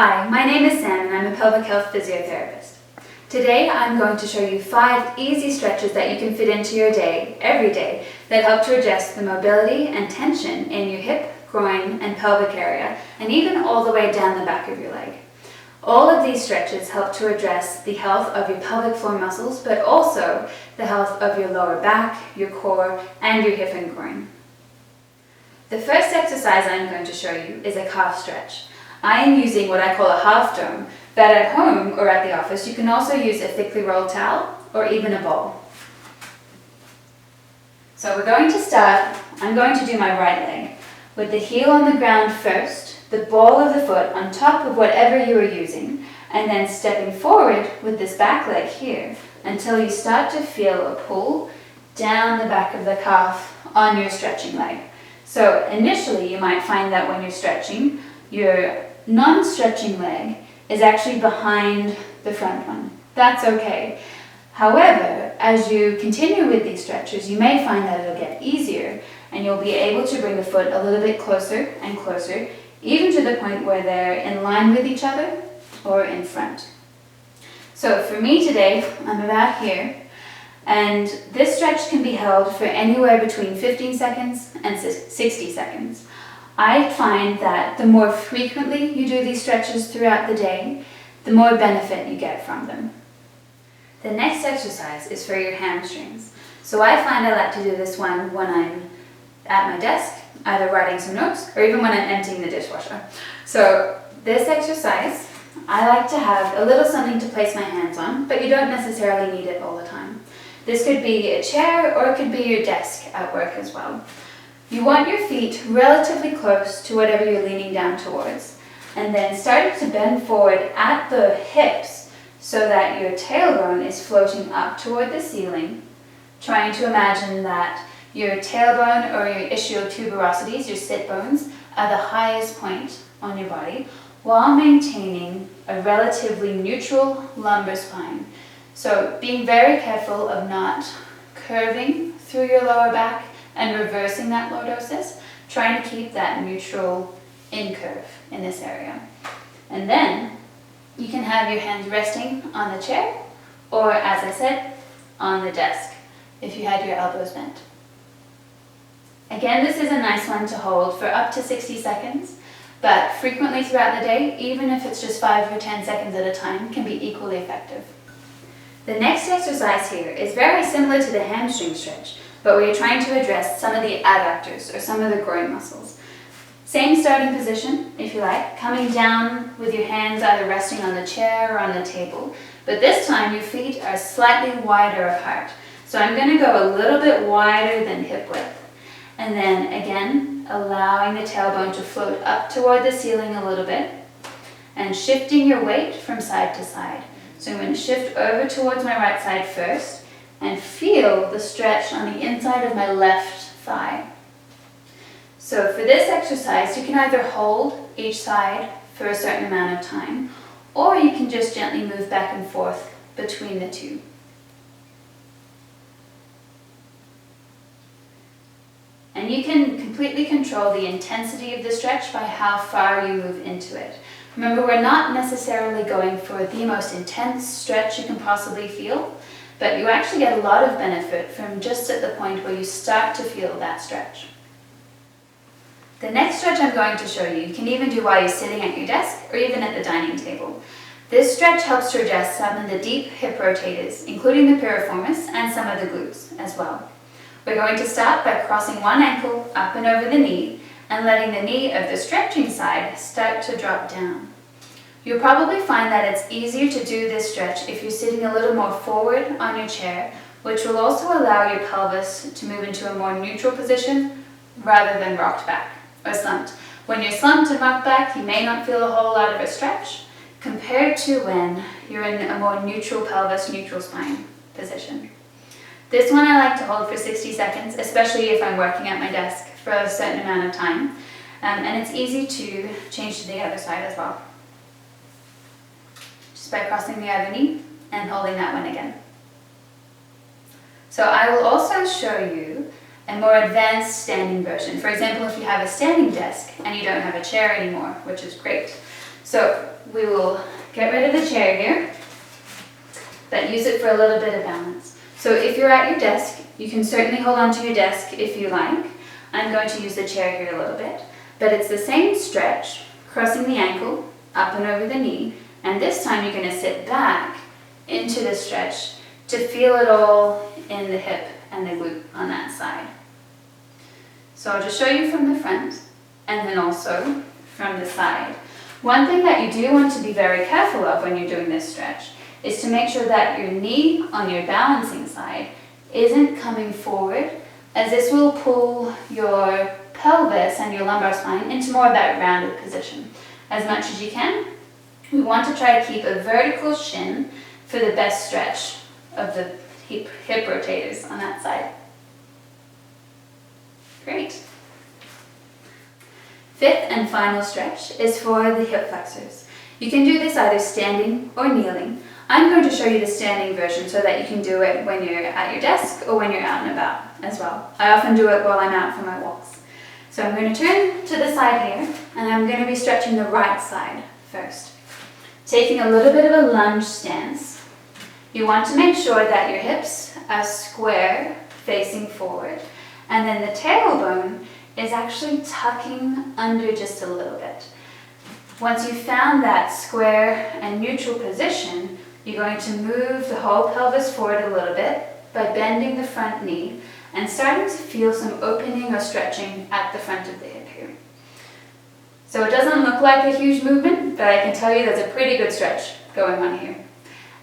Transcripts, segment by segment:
Hi, my name is Sam and I'm a pelvic health physiotherapist. Today I'm going to show you 5 easy stretches that you can fit into your day, every day, that help to adjust the mobility and tension in your hip, groin and pelvic area, and even all the way down the back of your leg. All of these stretches help to address the health of your pelvic floor muscles, but also the health of your lower back, your core, and your hip and groin. The first exercise I'm going to show you is a calf stretch. I am using what I call a half dome, but at home or at the office you can also use a thickly rolled towel or even a ball. So we're going to start, I'm going to do my right leg with the heel on the ground first, the ball of the foot on top of whatever you are using, and then stepping forward with this back leg here until you start to feel a pull down the back of the calf on your stretching leg. So initially you might find that when you're stretching, your non-stretching leg is actually behind the front one. That's okay. However, as you continue with these stretches, you may find that it'll get easier and you'll be able to bring the foot a little bit closer and closer, even to the point where they're in line with each other or in front. So for me today, I'm about here, and this stretch can be held for anywhere between 15 seconds and 60 seconds. I find that the more frequently you do these stretches throughout the day, the more benefit you get from them. The next exercise is for your hamstrings. So I find I like to do this one when I'm at my desk, either writing some notes or even when I'm emptying the dishwasher. So this exercise, I like to have a little something to place my hands on, but you don't necessarily need it all the time. This could be a chair or it could be your desk at work as well. You want your feet relatively close to whatever you're leaning down towards, and then start to bend forward at the hips so that your tailbone is floating up toward the ceiling, trying to imagine that your tailbone or your ischial-tuberosities, your sit bones, are the highest point on your body while maintaining a relatively neutral lumbar spine. So being very careful of not curving through your lower back and reversing that lordosis, trying to keep that neutral in-curve in this area. And then you can have your hands resting on the chair or, as I said, on the desk if you had your elbows bent. Again, this is a nice one to hold for up to 60 seconds, but frequently throughout the day, even if it's just 5 or 10 seconds at a time, can be equally effective. The next exercise here is very similar to the hamstring stretch, but we are trying to address some of the adductors or some of the groin muscles. Same starting position, if you like, coming down with your hands either resting on the chair or on the table, but this time your feet are slightly wider apart. So I'm going to go a little bit wider than hip width, and then again allowing the tailbone to float up toward the ceiling a little bit and shifting your weight from side to side. So I'm going to shift over towards my right side first and feel the stretch on the inside of my left thigh. So for this exercise, you can either hold each side for a certain amount of time, or you can just gently move back and forth between the two. And you can completely control the intensity of the stretch by how far you move into it. Remember, we're not necessarily going for the most intense stretch you can possibly feel, but you actually get a lot of benefit from just at the point where you start to feel that stretch. The next stretch I'm going to show you can even do while you're sitting at your desk or even at the dining table. This stretch helps to adjust some of the deep hip rotators, including the piriformis and some of the glutes as well. We're going to start by crossing one ankle up and over the knee and letting the knee of the stretching side start to drop down. You'll probably find that it's easier to do this stretch if you're sitting a little more forward on your chair, which will also allow your pelvis to move into a more neutral position rather than rocked back or slumped. When you're slumped and rocked back, you may not feel a whole lot of a stretch compared to when you're in a more neutral pelvis, neutral spine position. This one I like to hold for 60 seconds, especially if I'm working at my desk for a certain amount of time. And it's easy to change to the other side as well, just by crossing the other knee and holding that one again. So I will also show you a more advanced standing version. For example, if you have a standing desk and you don't have a chair anymore, which is great. So we will get rid of the chair here, but use it for a little bit of balance. So if you're at your desk, you can certainly hold on to your desk if you like. I'm going to use the chair here a little bit, but it's the same stretch, crossing the ankle, up and over the knee, and this time you're going to sit back into the stretch to feel it all in the hip and the glute on that side. So I'll just show you from the front and then also from the side. One thing that you do want to be very careful of when you're doing this stretch is to make sure that your knee on your balancing side isn't coming forward, as this will pull your pelvis and your lumbar spine into more of that rounded position as much as you can. We want to try to keep a vertical shin for the best stretch of the hip rotators on that side. Great. Fifth and final stretch is for the hip flexors. You can do this either standing or kneeling. I'm going to show you the standing version so that you can do it when you're at your desk or when you're out and about as well. I often do it while I'm out for my walks. So I'm going to turn to the side here, and I'm going to be stretching the right side first. Taking a little bit of a lunge stance, you want to make sure that your hips are square, facing forward, and then the tailbone is actually tucking under just a little bit. Once you've found that square and neutral position, you're going to move the whole pelvis forward a little bit by bending the front knee and starting to feel some opening or stretching at the front of the hip here. So it doesn't look like a huge movement, but I can tell you there's a pretty good stretch going on here.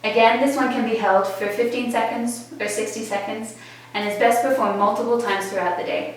Again, this one can be held for 15 seconds or 60 seconds and is best performed multiple times throughout the day.